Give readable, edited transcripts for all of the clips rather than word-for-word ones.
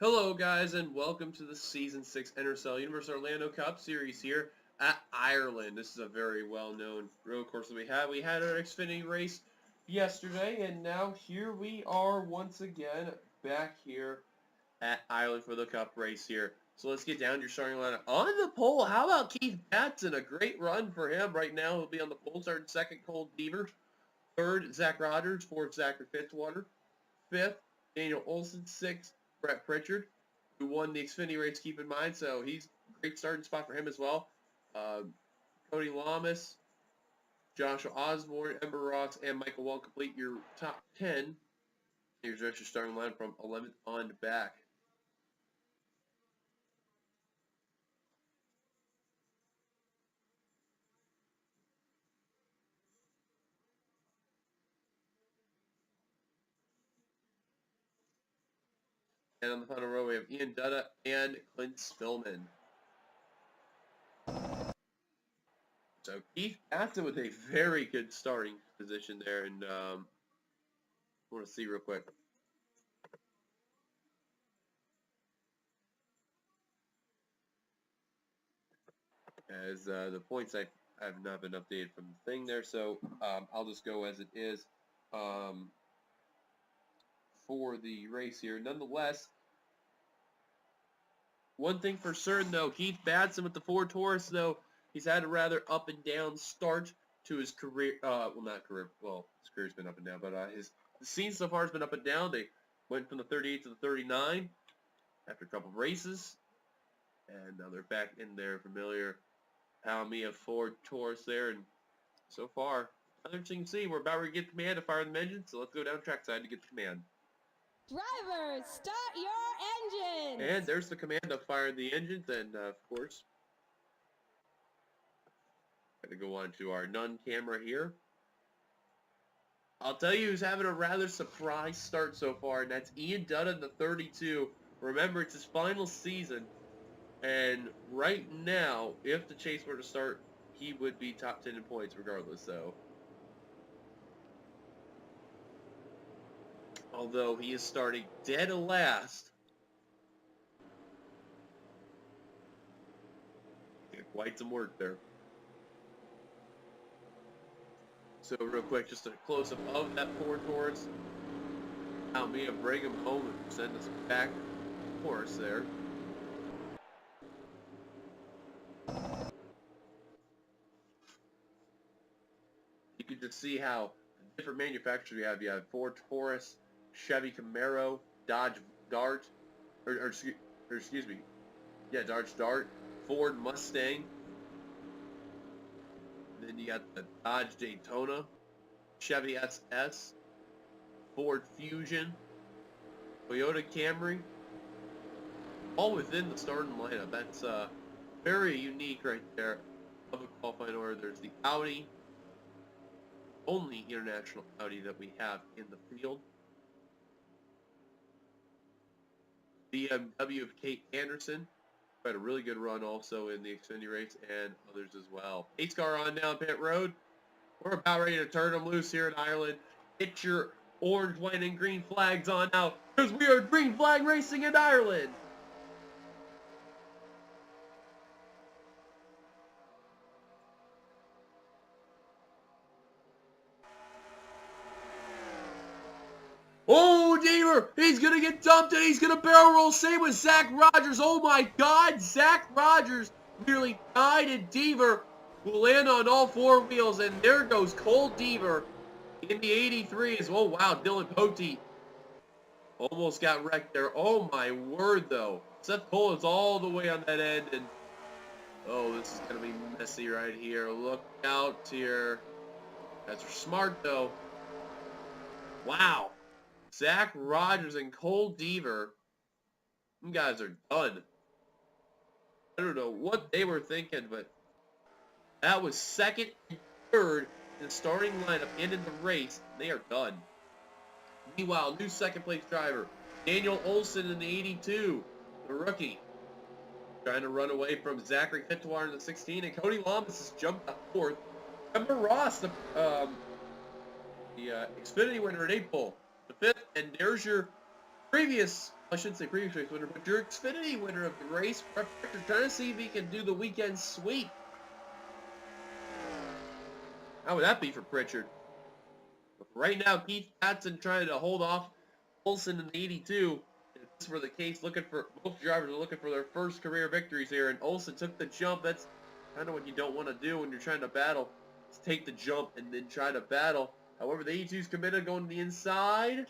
Hello, guys, and welcome to the Season 6 NRSL Universe Orlando Cup Series here at Ireland. This is a very well-known road course that we had. We had our Xfinity race yesterday, and now here we are once again back here at Ireland for the Cup race here. So let's get down to your starting lineup. On the pole, how about Keith Batson? A great run for him right now. He'll be on the pole. Starting second, Cole Deaver. Third, Zach Rogers. Fourth, Zachary Fitzwater. Fifth, Daniel Olson. Sixth, Brett Pritchard, who won the Xfinity race, keep in mind. So he's a great starting spot for him as well. Cody Lamas, Joshua Osborne, Ember Ross, and Michael Wall complete your top 10. Here's your starting line from 11th on back. And on the final row, we have Ian Dutta and Clint Spillman. So Keith Batson with a very good starting position there, and I want to see real quick. As the points I have not been updated from the thing there, so I'll just go as it is for the race here. Nonetheless, one thing for certain though, Keith Batson with the Ford Taurus though, he's had a rather up and down start to his career. Well, not career. Well, his career's been up and down, but the scene so far has been up and down. They went from the 38 to the 39 after a couple of races, and now they're back in their familiar Palomia Ford Taurus there, and so far, as you can see, we're about to get command to fire the engine, so let's go down trackside to get the command. Drivers, start your engines! And there's the command to fire the engines, and of course, going to go on to our Nun camera here. I'll tell you who's having a rather surprise start so far, and that's Ian Dutta in the 32. Remember, it's his final season, and right now, if the chase were to start, he would be top 10 in points regardless, so. Although he is starting dead last. Quite some work there. So real quick, just a close-up of that Ford Taurus. Allow me to bring him home and send us back course there. You can just see how different manufacturers we have. You have Ford Taurus, Chevy Camaro, Dodge Dart, or excuse me, yeah, Dodge Dart, Ford Mustang. Then you got the Dodge Daytona, Chevy SS, Ford Fusion, Toyota Camry, all within the starting lineup. That's very unique right there. Of a qualifying order, there's the Audi, only international Audi that we have in the field. BMW of Kate Anderson, had a really good run also in the Xfinity race, and others as well. Pace car on down pit road. We're about ready to turn them loose here in Ireland. Get your orange, white, and green flags on now, because we are green flag racing in Ireland. Oh, Deaver, he's going to get dumped and he's going to barrel roll. Same with Zach Rogers. Oh my God, Zach Rogers nearly guided Deaver, who land on all four wheels, and there goes Cole Deaver in the 83 as well. Wow, Dylan Poteet almost got wrecked there. Oh my word, though. Seth Cole is all the way on that end, and oh, this is going to be messy right here. Look out here. That's smart, though. Wow. Zach Rogers and Cole Deaver, them guys are done. I don't know what they were thinking, but that was second and third in the starting lineup and in the race. They are done. Meanwhile, new second place driver, Daniel Olson in the 82, the rookie, trying to run away from Zachary Fitzwater in the 16, and Cody Lamas has jumped up fourth. Ember Ross, the Xfinity winner at 8 pole, the fifth, and there's your previous I shouldn't say previous race winner, but your Xfinity winner of the race. Brett Pritchard trying to see if he can do the weekend sweep. How would that be for Pritchard? But right now, Keith Patson trying to hold off Olsen in the 82. If this were the case, both drivers are looking for their first career victories here, and Olsen took the jump. That's kind of what you don't want to do when you're trying to battle. Is take the jump and then try to battle. However, the 82's committed, going to the inside.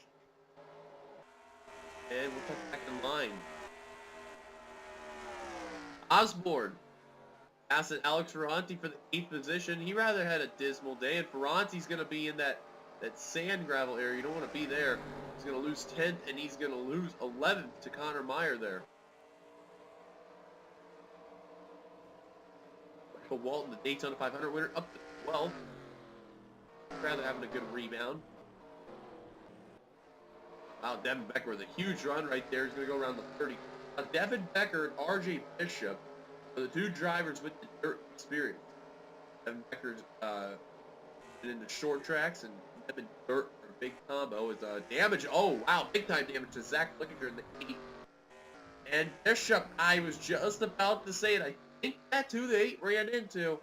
And we'll put back in line. Osborne passing Alex Ferranti for the 8th position. He rather had a dismal day, and Ferranti's going to be in that sand gravel area. You don't want to be there. He's going to lose 10th, and he's going to lose 11th to Connor Meyer there. Michael Walton, the Daytona 500 winner, up to 12th. Rather having a good rebound. Wow, Devin Becker with a huge run right there. He's going to go around the 30. Now, Devin Becker and RJ Bishop are the two drivers with the dirt experience. Devin Becker's been in the short tracks, and Devin dirt for a big combo is damage. Oh, wow, big time damage to Zach Flickinger in the 8. And Bishop, I was just about to say it. I think that's who the 8 ran into.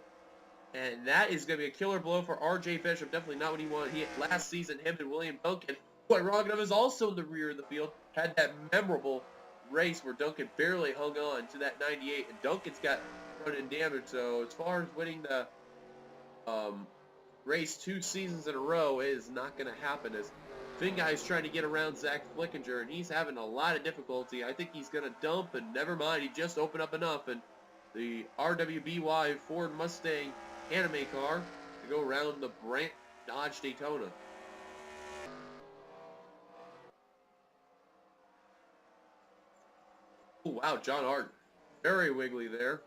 And that is going to be a killer blow for RJ Bishop. Definitely not what he wanted. He had last season, him and William Duncan, who ironically is also in the rear of the field, had that memorable race where Duncan barely hung on to that 98, and Duncan's got running damage. So as far as winning the race 2 seasons in a row, it is not going to happen, as Finn Guy is trying to get around Zach Flickinger, and he's having a lot of difficulty. I think he's going to dump, and never mind, he just opened up enough, and the RWBY Ford Mustang anime car to go around the Brandt Dodge Daytona. Oh, wow, John Hart. Very wiggly there.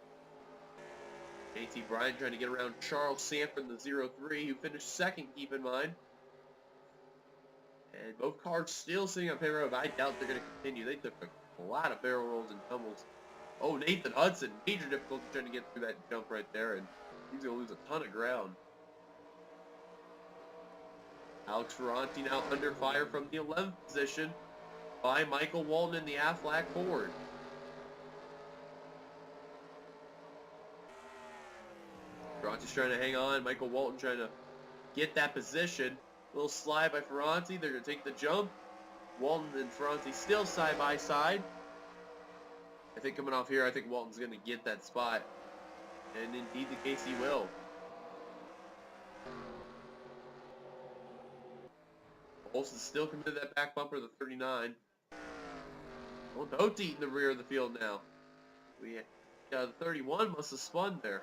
JT Bryant trying to get around Charles Sanford in the 03, who finished second, keep in mind. And both cars still sitting on pit road, but I doubt they're going to continue. They took a lot of barrel rolls and tumbles. Oh, Nathan Hudson, major difficulty trying to get through that jump right there, and he's going to lose a ton of ground. Alex Ferranti now under fire from the 11th position by Michael Walton in the Aflac Ford. Ferranti's trying to hang on. Michael Walton trying to get that position. A little slide by Ferranti. They're going to take the jump. Walton and Ferranti still side by side. I think coming off here, I think Walton's going to get that spot. And indeed the case he will. Olsen still committed that back bumper, the 39. Well, Doty in the rear of the field now. The 31 must have spun there.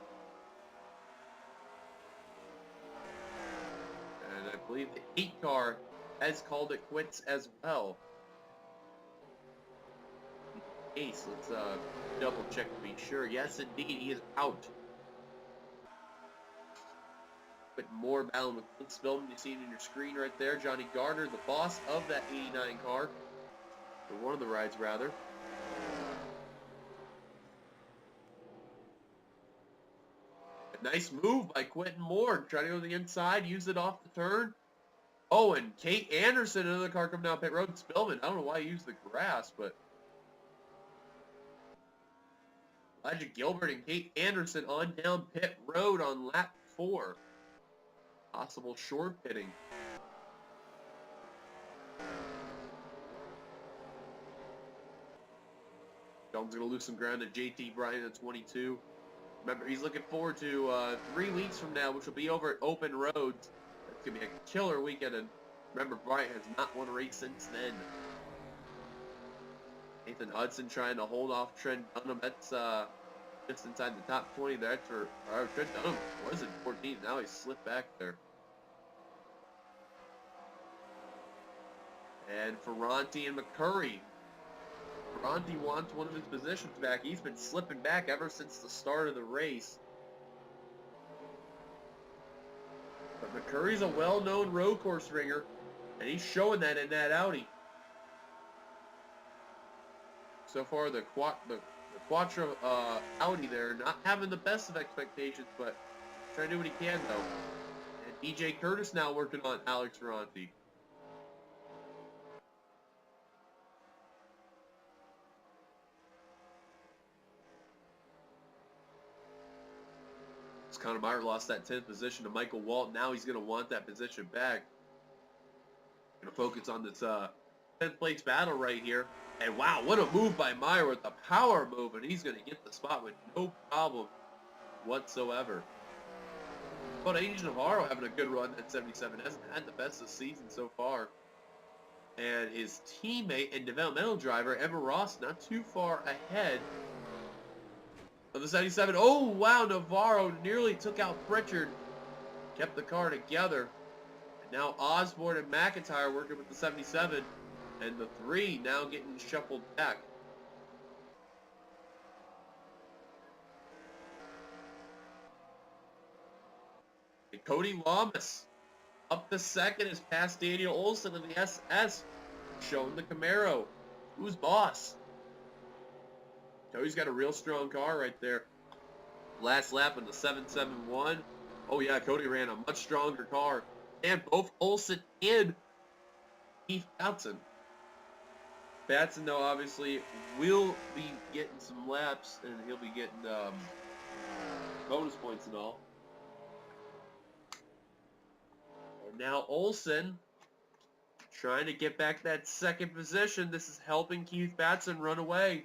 And I believe the 8 car has called it quits as well. Ace, let's double check to be sure. Yes, indeed, he is out. But more battle with Clint Spillman. You see it in your screen right there. Johnny Gardner, the boss of that 89 car. Or one of the rides, rather. A nice move by Quentin Moore. Try to go to the inside, use it off the turn. Oh, and Kate Anderson, another car coming down pit road. Spillman, I don't know why he used the grass, but Elijah Gilbert and Kate Anderson on down pit road on lap 4. Possible short pitting. Jones going to lose some ground to JT Bryant at 22. Remember, he's looking forward to 3 weeks from now, which will be over at Open Roads. It's going to be a killer weekend, and remember, Bryant has not won a race since then. Nathan Hudson trying to hold off Trent Dunham. That's just inside the top 20 there. That's for Trent Dunham was in 14. Now he slipped back there. And Ferranti and McCurry. Ferranti wants one of his positions back. He's been slipping back ever since the start of the race. But McCurry's a well-known road course ringer, and he's showing that in that Audi. So far, the Quattro Audi there, not having the best of expectations, but trying to do what he can, though. And DJ Curtis now working on Alex Ferranti. Conor Meyer lost that 10th position to Michael Walton. Now he's going to want that position back. Going to focus on this 10th place battle right here. And wow, what a move by Meyer with the power move. And he's going to get the spot with no problem whatsoever. But Angel Navarro having a good run at 77. Hasn't had the best this season so far. And his teammate and developmental driver, Emma Ross, not too far ahead of the 77. Oh, wow, Navarro nearly took out Pritchard. Kept the car together. And now Osborne and McIntyre working with the 77. And the 3 now getting shuffled back. And Cody Lamas up the second is past Daniel Olson in the SS. Showing the Camaro. Who's boss? Cody's got a real strong car right there. Last lap in the 771. Oh yeah, Cody ran a much stronger car. And both Olson and Keith Batson. Batson, though, obviously will be getting some laps, and he'll be getting bonus points and all. And now Olson trying to get back that second position. This is helping Keith Batson run away.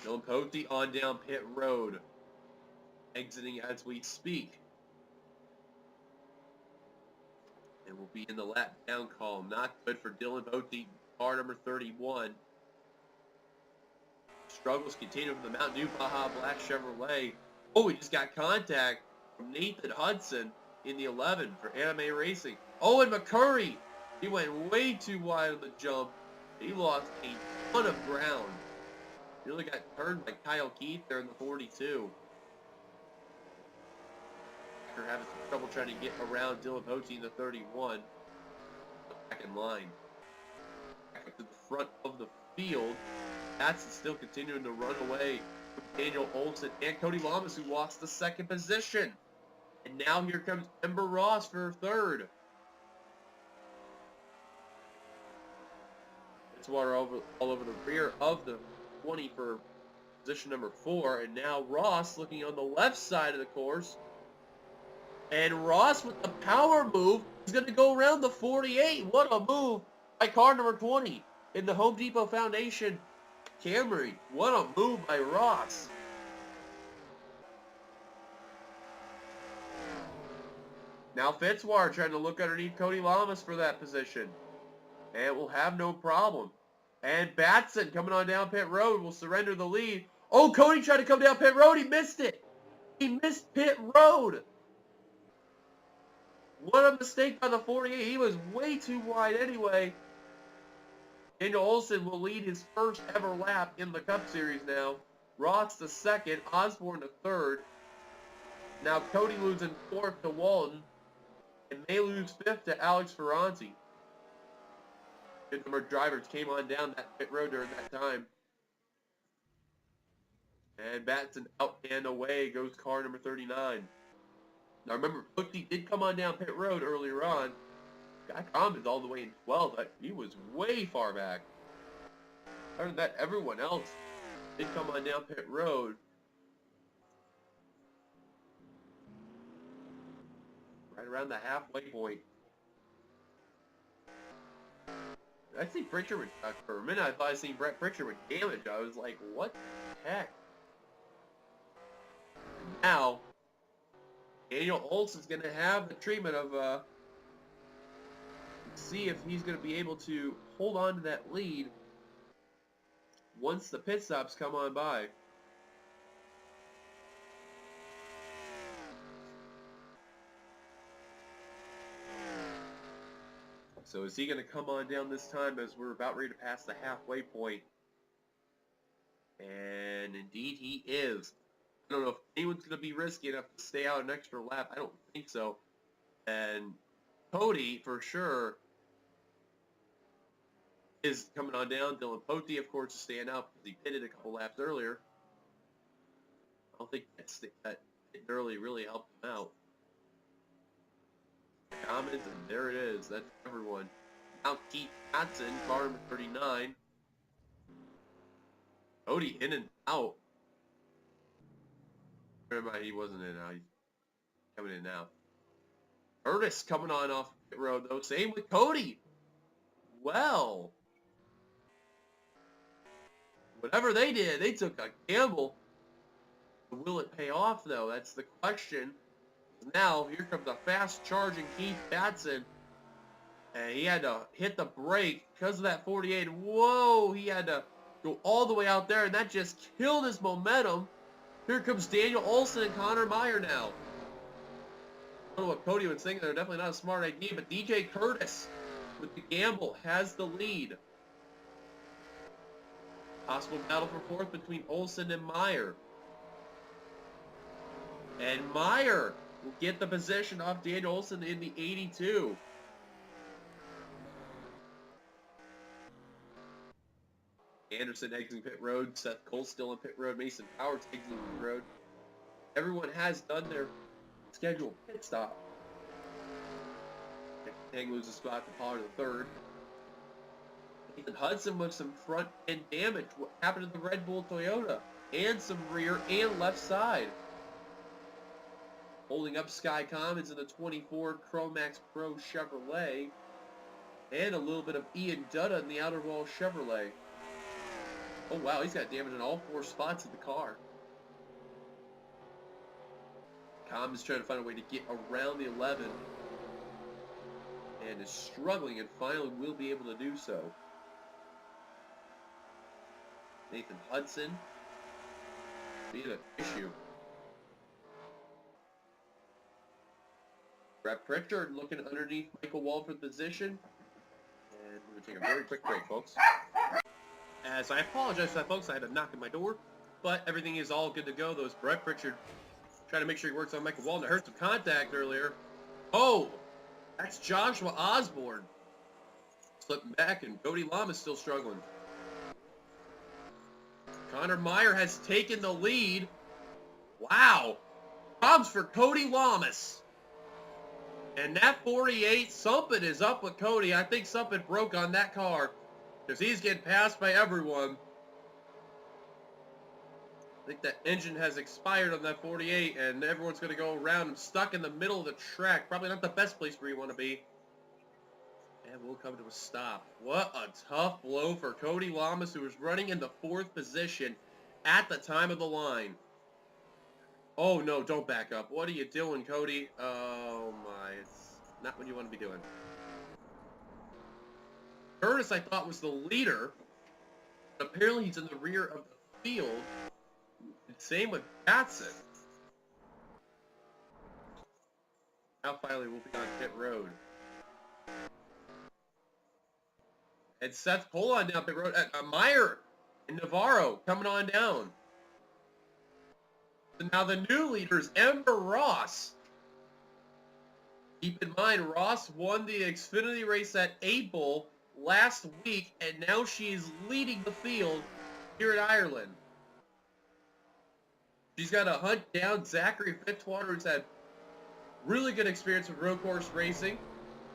Dylan Pote on down pit road. Exiting as we speak. And we'll be in the lap down column. Not good for Dylan Pote, car number 31. Struggles continue from the Mountain Dew Baja Black Chevrolet. Oh, we just got contact from Nathan Hudson in the 11 for Anime Racing. Oh, and McCurry. He went way too wide on the jump. He lost a ton of ground. Really got turned by Kyle Keith there in the 42. After having some trouble trying to get around Dylan Pote in the 31. Back in line. Back up to the front of the field. That's still continuing to run away from Daniel Olson and Cody Lamas, who lost the second position. And now here comes Ember Ross for third. It's water all over the rear of the 20 for position number 4. And now Ross looking on the left side of the course. And Ross with the power move is going to go around the 48. What a move by car number 20 in the Home Depot Foundation Camry. What a move by Ross. Now Fitzwater trying to look underneath Cody Lamas for that position. And will have no problem. And Batson coming on down pit road will surrender the lead. Oh, Cody tried to come down pit road. He missed it. He missed pit road. What a mistake by the 48. He was way too wide anyway. Daniel Olson will lead his first ever lap in the Cup Series now. Ross the second. Osborne the third. Now Cody losing fourth to Walton. And may lose fifth to Alex Ferranti. Good number of drivers came on down that pit road during that time. And Batson out and away goes car number 39. Now remember, Pote did come on down pit road earlier on. Guy Commons all the way in 12th, but he was way far back. Other than that, everyone else did come on down pit road. Right around the halfway point. I see Pritchard would, for a minute I thought I seen Brett Pritchard with damage. I was like, what the heck? And now, Daniel Olson's going to have the treatment of, see if he's going to be able to hold on to that lead once the pit stops come on by. So is he going to come on down this time as we're about ready to pass the halfway point? And indeed he is. I don't know if anyone's going to be risky enough to stay out an extra lap. I don't think so. And Cody, for sure, is coming on down. Dylan Pote, of course, is staying out because he pitted a couple laps earlier. I don't think that pitting early really helped him out. Comments, and there it is. That's everyone. Now Keith Batson, car number 39. Cody in and out. Never mind, he wasn't in and out. He's coming in now. Curtis coming on off pit road, though. Same with Cody. Well, whatever they did, they took a gamble. Will it pay off, though? That's the question. Now, here comes a fast-charging Keith Batson. And he had to hit the brake because of that 48. Whoa, he had to go all the way out there, and that just killed his momentum. Here comes Daniel Olson and Connor Meyer now. I don't know what Cody was thinking. They're definitely not a smart idea, but DJ Curtis with the gamble has the lead. Possible battle for fourth between Olson and Meyer. And Meyer will get the position off Daniel Olson in the 82. Anderson exiting pit road, Seth Cole still in pit road, Mason Powers exiting pit road. Everyone has done their scheduled pit stop. Tang loses spot to Pollard the third. Ethan Hudson with some front end damage. What happened to the Red Bull Toyota? And some rear and left side. Holding up Sky Commons in the 24 Chromax Pro Chevrolet. And a little bit of Ian Dutta in the outer wall Chevrolet. Oh wow, he's got damage in all four spots of the car. Com is trying to find a way to get around the 11. And is struggling and finally will be able to do so. Nathan Hudson being an issue. Brett Pritchard looking underneath Michael Walford's position. And we're going to take a very quick break, folks. As I apologize for that, folks, I had a knock at my door, but everything is all good to go. Those Brett Pritchard trying to make sure he works on Michael Walton. I heard some contact earlier. Oh, that's Joshua Osborne. Slipping back, and Cody Lamas still struggling. Connor Meyer has taken the lead. Wow. Problems for Cody Lamas. And that 48, Sumpit is up with Cody. I think Sumpit broke on that car because he's getting passed by everyone. I think that engine has expired on that 48, and everyone's going to go around and stuck in the middle of the track. Probably not the best place where you want to be. And we'll come to a stop. What a tough blow for Cody Lamas, who was running in the fourth position at the time of the line. Oh, no, don't back up. What are you doing, Cody? Oh, my. It's not what you want to be doing. Curtis, I thought, was the leader. But apparently he's in the rear of the field. Same with Batson. Now finally we'll be on pit road. And Seth Cole on down pit road. Meyer and Navarro coming on down. And now the new leader is Ember Ross. Keep in mind, Ross won the Xfinity race at April last week, and now she's leading the field here in Ireland. She's got to hunt down Zachary Fitzwater, who's had really good experience with road course racing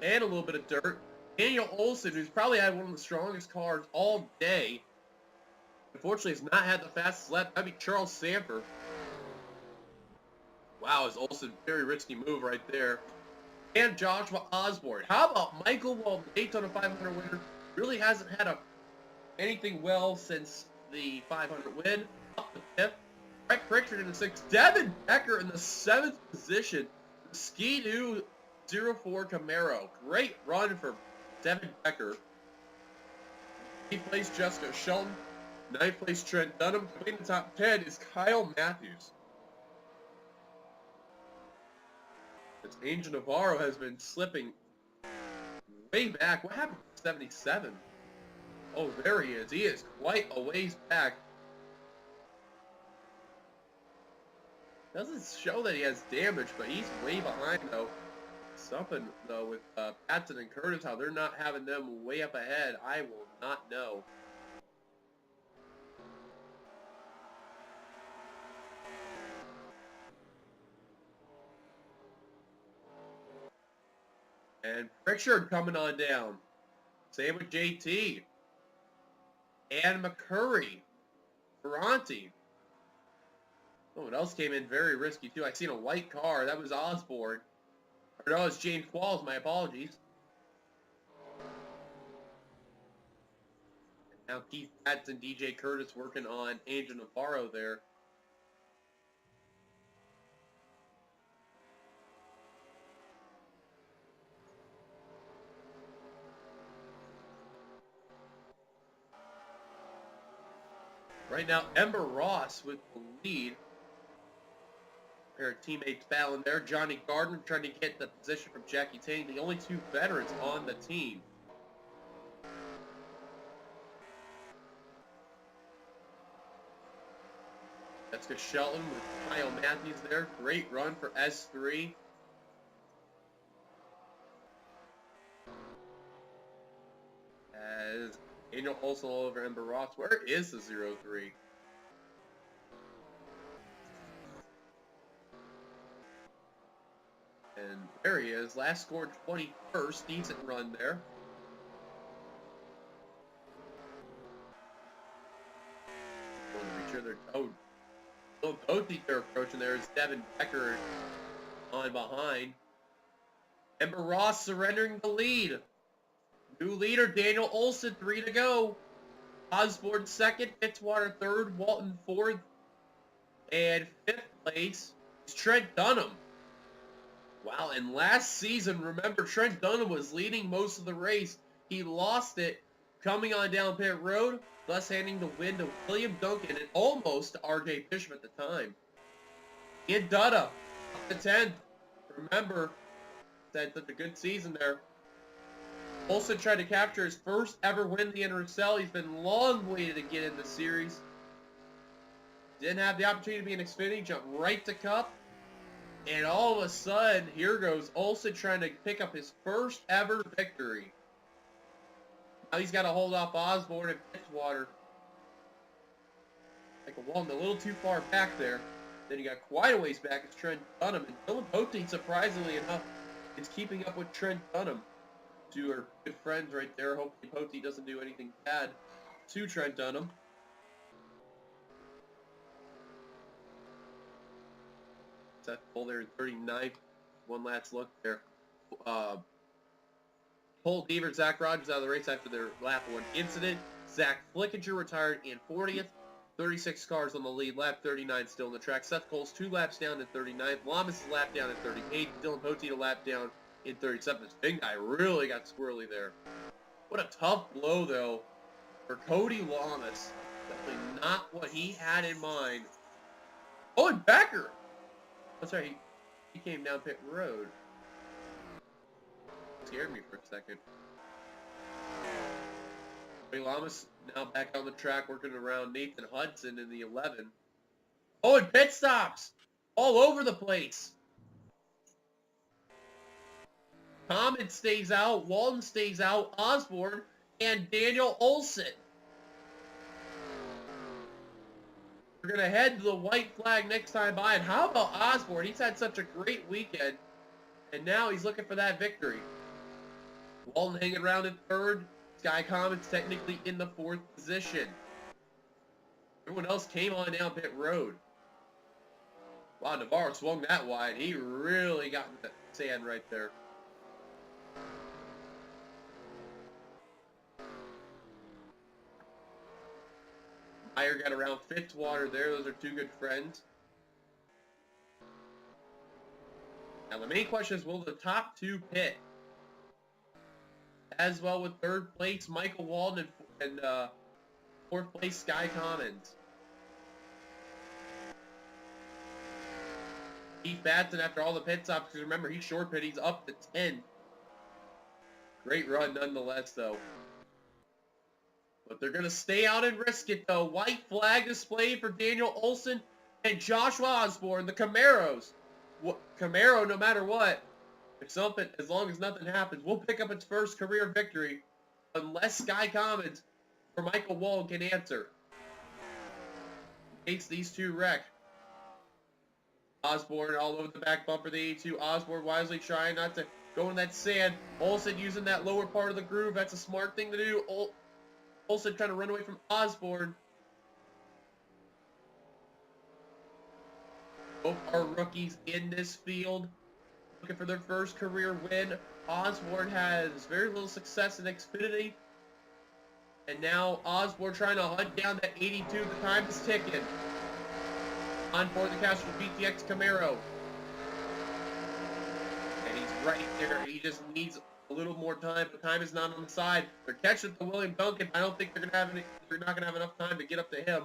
and a little bit of dirt. Daniel Olson, who's probably had one of the strongest cars all day. Unfortunately, has not had the fastest lap. That'd be Charles Sanford. Wow, is Olson very risky move right there. And Joshua Osborne. How about Michael Walton, Daytona 500 winner? Really hasn't had anything well since the 500 win. Up to fifth. Brett Pritchard in the sixth. Devin Becker in the seventh position. Ski-Doo 04 Camaro. Great run for Devin Becker. 8th place, Jessica Shelton. 9th place, Trent Dunham. In the top 10 is Kyle Matthews. As Angel Navarro has been slipping way back. What happened to 77? Oh, there he is. He is quite a ways back. Doesn't show that he has damage, but he's way behind, though. Something, though, with Patton and Curtis, how they're not having them way up ahead, I will not know. And Pritchard coming on down. Same with JT. And McCurry Ferranti. Someone else came in very risky too. I seen a white car. That was Osborne. Or no, it's James Qualls. My apologies. And now Keith Patton and DJ Curtis working on Angel Navarro there. Right now, Ember Ross with the lead. A pair of teammates battling there. Johnny Gardner trying to get the position from Jackie Tang, the only two veterans on the team. Jessica Shelton with Kyle Matthews there. Great run for S3. As Angel Olsen all over Ember Ross. Where is the 0-3? And there he is. Last scored 21st. Decent run there. Want to make sure they're... Oh, both they're approaching there is Devin Becker on behind. Ember Ross surrendering the lead. New leader, Daniel Olsen, 3 to go. Osborne second, Fitzwater third, Walton fourth. And fifth place is Trent Dunham. Wow, and last season, remember, Trent Dunham was leading most of the race. He lost it coming on down pit road, thus handing the win to William Duncan and almost to RJ Bishop at the time. Ian Dutta, up to 10th. Remember, had such a good season there. Olsen tried to capture his first ever win in the NRSL. He's been long waited to get in the series. Didn't have the opportunity to be in Xfinity, jumped right to Cup. And all of a sudden, here goes Olsen trying to pick up his first ever victory. Now he's got to hold off Osborne and Fitzwater. Like a Walton a little too far back there. Then he got quite a ways back. It's Trent Dunham. And Dylan Poteet, surprisingly enough, is keeping up with Trent Dunham. Two are good friends right there. Hopefully Poteet doesn't do anything bad to Trent Dunham. Seth Cole there in 39th. One last look there. Cole Deaver, Zach Rogers out of the race after their lap 1 incident. Zach Flickinger retired in 40th. 36 cars on the lead. Lap 39 still on the track. Seth Cole's 2 laps down in 39th. Lamas is a lap down in 38th. Dylan Poteet a lap down in 37th. This big guy really got squirrely there. What a tough blow, though, for Cody Lamas. Definitely not what he had in mind. Oh, and Becker! That's right, he came down pit road. Scared me for a second. Cody Lamas now back on the track working around Nathan Hudson in the 11. Oh, and pit stops! All over the place! Common stays out, Walton stays out, Osborne, and Daniel Olsen. We're going to head to the white flag next time by. And how about Osborne? He's had such a great weekend, and now he's looking for that victory. Walton hanging around in 3rd. Sky Common's technically in the 4th position. Everyone else came on down pit road. Wow, Navarro swung that wide. He really got in the sand right there. Meyer got around Fitzwater there. Those are 2 good friends. Now the main question is, will the top 2 pit? As well with 3rd place, Michael Walden and 4th place, Sky Commons. Keith Batson after all the pit stops, because remember, he's short pit. He's up to 10. Great run nonetheless, though. But they're going to stay out and risk it, though. White flag displayed for Daniel Olsen and Joshua Osborne, the Camaros. Camaro, no matter what, as long as nothing happens, will pick up its first career victory unless Sky Commons or Michael Walden can answer. In case these 2 wreck. Osborne all over the back bumper, the 82. Osborne wisely trying not to go in that sand. Olsen using that lower part of the groove. That's a smart thing to do. Olsen trying to run away from Osborne. Both are rookies in this field, looking for their first career win. Osborne has very little success in Xfinity. And now Osborne trying to hunt down that 82. The time is ticking. On board the Castrol BTX Camaro. And he's right there. He just needs a little more time. The time is not on the side. They're catching up to William Duncan. I don't think they're not gonna have enough time to get up to him.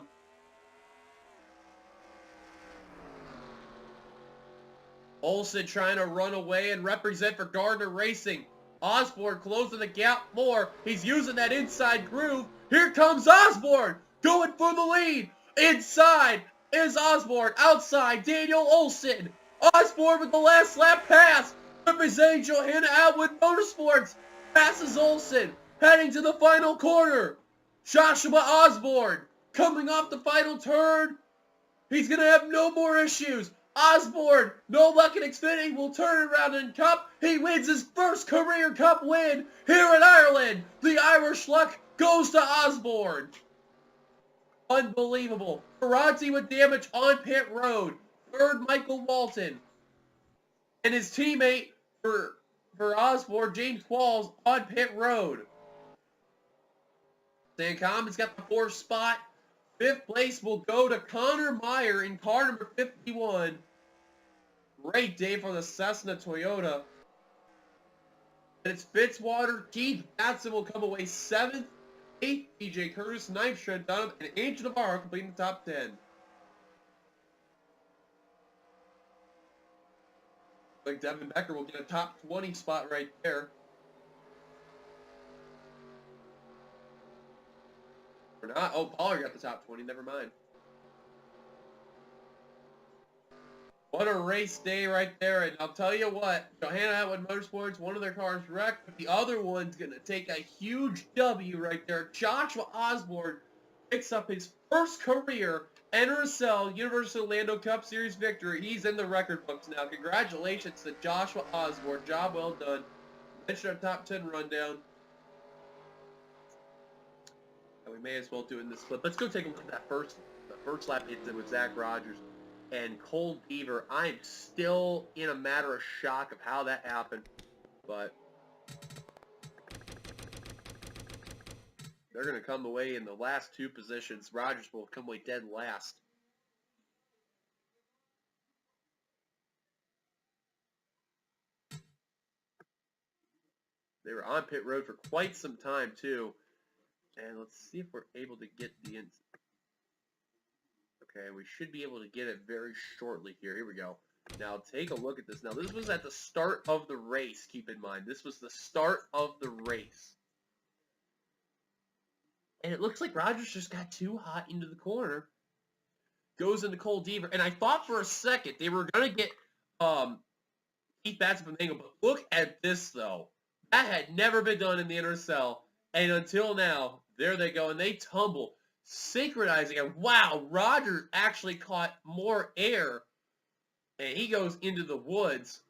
Olsen trying to run away and represent for Gardner Racing. Osborne closing the gap more. He's using that inside groove. Here comes Osborne going for the lead. Inside is Osborne. Outside, Daniel Olsen. Osborne with the last lap pass. Representing Johanna Atwood Motorsports. Passes Olsen. Heading to the final corner. Joshua Osborne coming off the final turn. He's going to have no more issues. Osborne, no luck in Xfinity, will turn around in Cup. He wins his first career Cup win here in Ireland. The Irish luck goes to Osborne. Unbelievable. Ferranti with damage on pit road. Third, Michael Walton. And his teammate for Osborne, James Qualls, on pit road. Stan Commons got the 4th spot. 5th place will go to Connor Meyer in car number 51. Great day for the Cessna Toyota. And it's Fitzwater. Keith Batson will come away 7th. 8th, PJ Curtis. 9th, Trent Dunham. And Angel Navarro completing the top 10. Like Devin Becker will get a top 20 spot right there. Or not. Oh, Pollard got the top 20. Never mind. What a race day right there. And I'll tell you what, Johanna Atwood Motorsports, one of their cars wrecked, but the other one's going to take a huge W right there. Joshua Osborne picks up his first career NRSL University of Orlando Cup Series victory. He's in the record books now. Congratulations to Joshua Osborne. Job well done. Mention our top 10 rundown. And we may as well do it in this clip. Let's go take a look at that first lap incident with Zach Rogers and Cole Beaver. I'm still in a matter of shock of how that happened, but they're going to come away in the last 2 positions. Rogers will come away dead last. They were on pit road for quite some time, too. And let's see if we're able to get the instant. Okay, we should be able to get it very shortly here. Here we go. Now, take a look at this. Now, this was at the start of the race, keep in mind. This was the start of the race. And it looks like Rogers just got too hot into the corner. Goes into Cole Deaver. And I thought for a second they were going to get Keith Batson from the angle. But look at this, though. That had never been done in the NRSL. And until now, there they go. And they tumble. Synchronizing, and wow, Rogers actually caught more air, and he goes into the woods.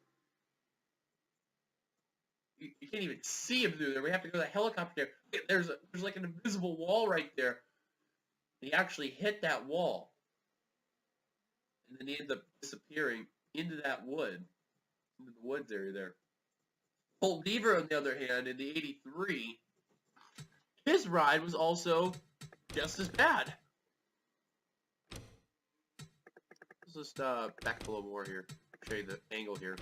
You can't even see him through there. We have to go to the helicopter there. There's like an invisible wall right there. He actually hit that wall, and then he ends up disappearing into that wood, into the woods area there. Colt Deaver, on the other hand, in the 83, his ride was also just as bad. Let's just back up a little more here. Show you the angle here.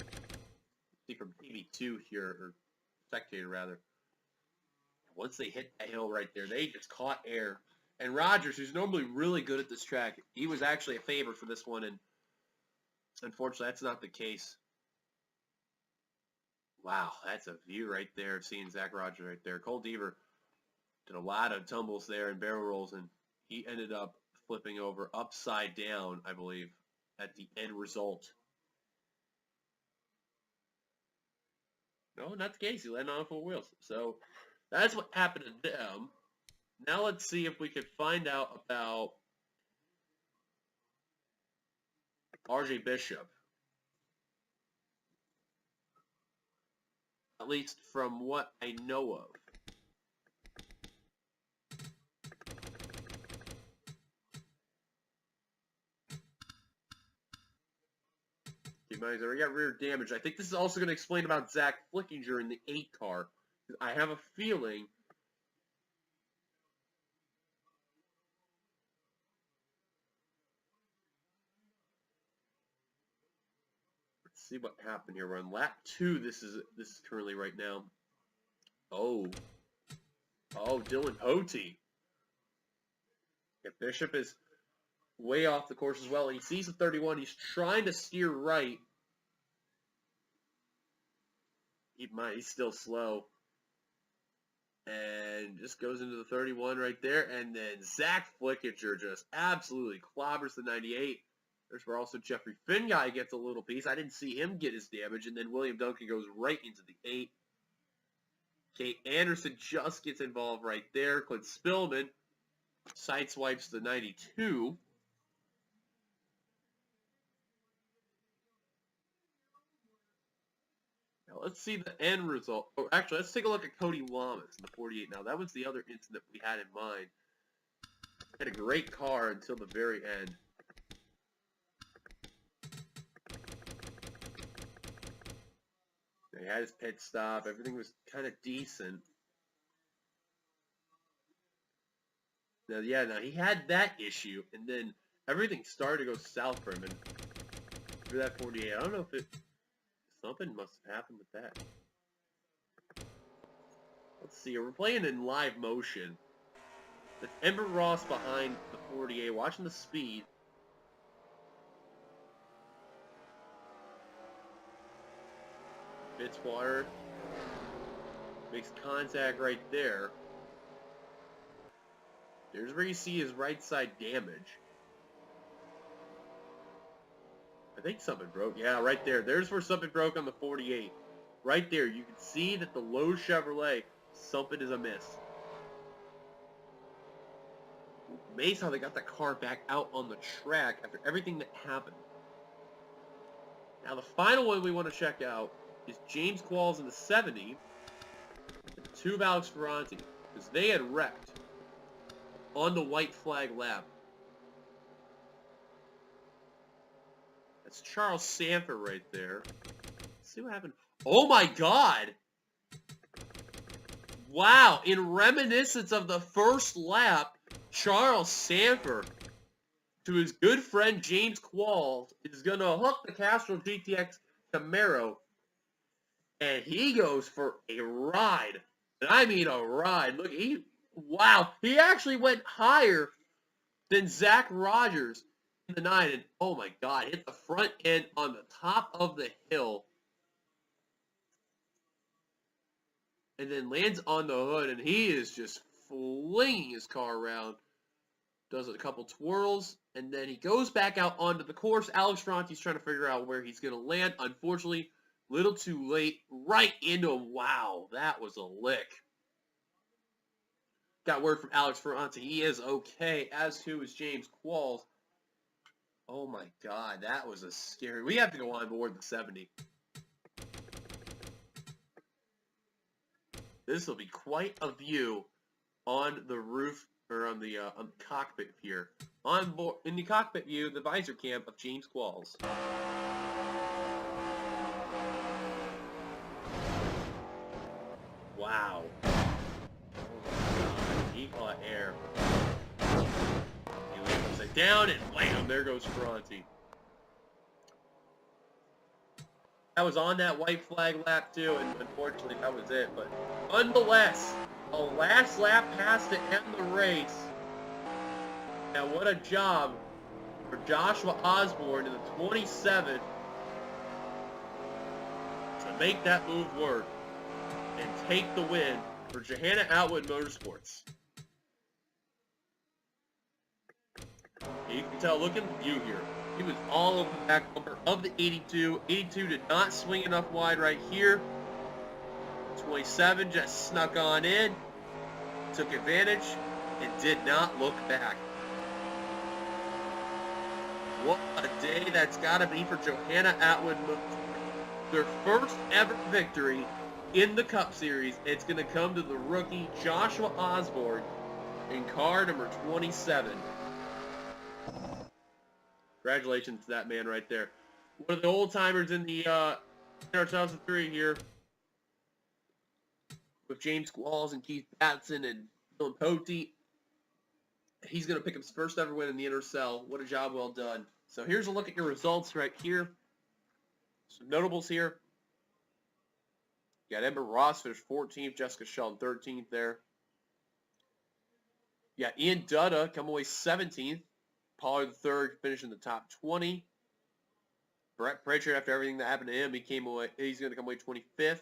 See from TV2 here, or spectator rather. Once they hit that hill right there, they just caught air. And Rogers, who's normally really good at this track, he was actually a favorite for this one, and unfortunately, that's not the case. Wow, that's a view right there of seeing Zach Rogers right there. Cole Deaver did a lot of tumbles there and barrel rolls, and he ended up flipping over upside down, I believe, at the end result. No, not the case. He landed on 4 wheels. So that's what happened to them. Now let's see if we can find out about RJ Bishop. At least from what I know of. We got rear damage. I think this is also going to explain about Zach Flickinger in the 8 car. I have a feeling... Let's see what happened here. We're on lap 2. This is currently right now. Oh, Dylan Potey. Yeah, Bishop is way off the course as well. He sees the 31. He's trying to steer right. He's still slow. And just goes into the 31 right there. And then Zach Flickinger just absolutely clobbers the 98. There's where also Jeffrey Finguy gets a little piece. I didn't see him get his damage. And then William Duncan goes right into the 8. Kate Anderson just gets involved right there. Clint Spillman sideswipes the 92. Now let's see the end result. Oh, actually, let's take a look at Cody Lamas in the 48 now. That was the other incident we had in mind. Had a great car until the very end. He had his pit stop. Everything was kind of decent. Now he had that issue, and then everything started to go south for him. And through that 48, I don't know if something must have happened with that. Let's see. We're playing in live motion. That's Ember Ross behind the 48, watching the speed. Fitzwater makes contact right there. There's where you see his right side damage. I think something broke. Yeah, right there. There's where something broke on the 48. Right there. You can see that the low Chevrolet, something is amiss. Amazing how they got the car back out on the track after everything that happened. Now the final one we want to check out is James Qualls in the 70. And 2 of Alex Ferranti. Because they had wrecked on the white flag lap. That's Charles Sanford right there. Let's see what happened. Oh my God! Wow, in reminiscence of the first lap, Charles Sanford, to his good friend James Qualls, is going to hook the Castrol GTX Camaro, and he goes for a ride. And I mean a ride. Look, wow, he actually went higher than Zach Rogers in the 9, and oh my God, hit the front end on the top of the hill. And then lands on the hood, and he is just flinging his car around. Does a couple twirls, and then he goes back out onto the course. Alex Ferranti's trying to figure out where he's going to land. Unfortunately, a little too late. Right into him. Wow, that was a lick. Got word from Alex Ferranti. He is okay, as too is James Qualls. Oh my God, that was a scary... We have to go on board the 70. This will be quite a view on the roof, or on the cockpit here. On board, in the cockpit view, the visor cam of James Qualls. Wow. Oh my God, he caught air. He went upside down, and wham, there goes Ferranti. That was on that white flag lap too, and unfortunately that was it. But nonetheless, a last lap pass to end the race. Now what a job for Joshua Osborne in the 27 to make that move work and take the win for Johanna Atwood Motorsports. You can tell, look at the view here. He was all over the back bumper of the 82. 82 did not swing enough wide right here. 27 just snuck on in, took advantage, and did not look back. What a day that's got to be for Johanna Atwood. Their first ever victory in the Cup Series. It's going to come to the rookie Joshua Osborne in car number 27. Congratulations to that man right there. one of the old timers in the NRSL 2003 here, with James Squalls and Keith Batson and Dylan Pote. He's going to pick up his first ever win in the NRSL. What a job well done. So here's a look at your results right here. Some notables here. You got Ember Ross finished 14th, Jessica Shelton 13th there. You got Ian Dutta come away 17th. Pollard III finished in the top 20. Brett Pritchard, after everything that happened to him, he's going to come away 25th.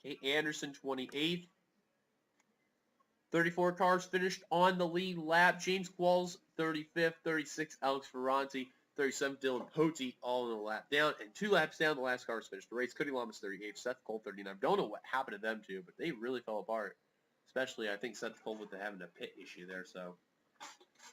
Kate Anderson 28th. 34 cars finished on the lead lap. James Qualls 35th, 36th Alex Ferranti, 37th Dylan Pote, all in a lap down, and 2 laps down, the last cars finished the race. Cody Lamas 38th, Seth Cole 39th. Don't know what happened to them two, but they really fell apart. Especially, I think, Seth Cole with having a pit issue there. So,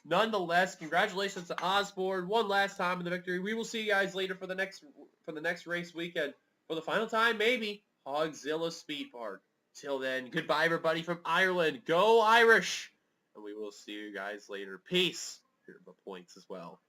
nonetheless, congratulations to Osborne one last time in the victory. We will see you guys later for the next race weekend. For the final time, maybe Hogzilla Speed Park. Till then, goodbye, everybody from Ireland. Go Irish! And we will see you guys later. Peace. Here are the points as well.